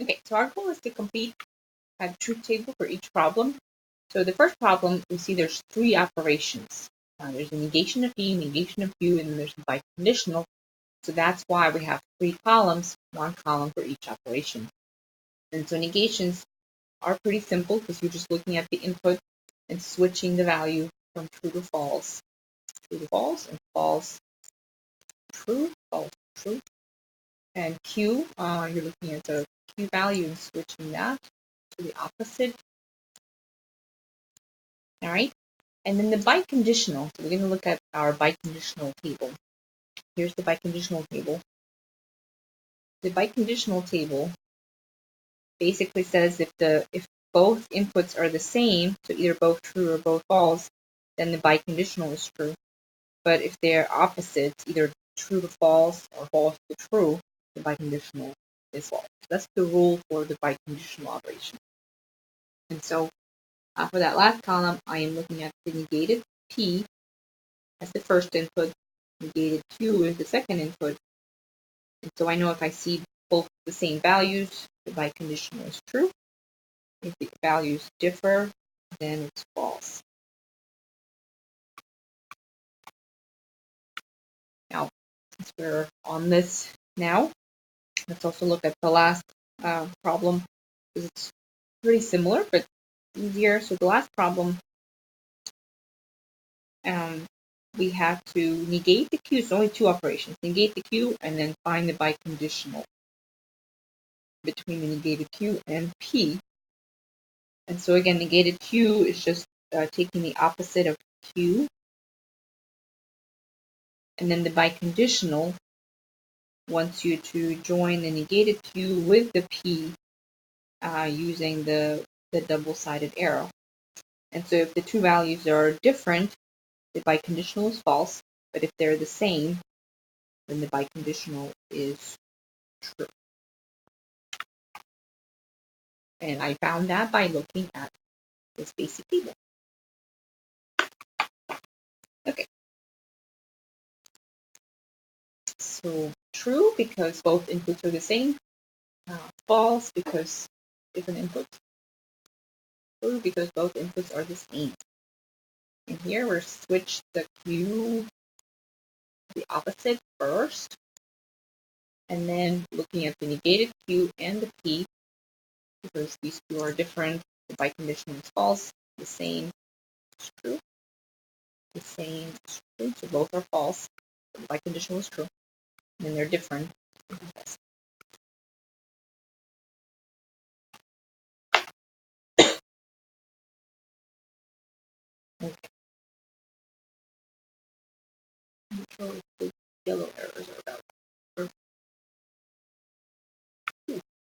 Okay, so our goal is to complete a truth table for each problem. So the first problem, we see there's three operations. There's a negation of P, negation of Q, and then there's a biconditional. So that's why we have three columns, one column for each operation. And so negations are pretty simple because you're just looking at the input and switching the value from true to false. True to false, and false, true, false, true. And Q, you're looking at the Q value and switching that to the opposite. All right. And then the biconditional. So we're going to look at our biconditional table. Here's the biconditional table. The biconditional table basically says if both inputs are the same, so either both true or both false, then the biconditional is true. But if they're opposites, either true to false or false to true, the biconditional is false. So that's the rule for the biconditional operation. And so for that last column, I am looking at the negated P as the first input, negated Q is the second input. And so I know if I see both the same values, the biconditional is true. If the values differ, then it's false. Now, since we're on this now, let's also look at the last problem. It's pretty similar, but easier. So the last problem, we have to negate the Q. It's only two operations. Negate the Q and then find the biconditional between the negated Q and P. And so again, negated Q is just taking the opposite of Q. And then the biconditional wants you to join the negated Q with the P using the double-sided arrow. And so if the two values are different, the biconditional is false. But if they're the same, then the biconditional is true. And I found that by looking at this basic table. Okay. So true because both inputs are the same. False because different inputs. True because both inputs are the same. And here we're switch the Q to the opposite first. And then looking at the negated Q and the P, because these two are different, the biconditional is false, the same is true, the same is true, so both are false, the biconditional is true, and then they're different. Okay. Control the yellow arrows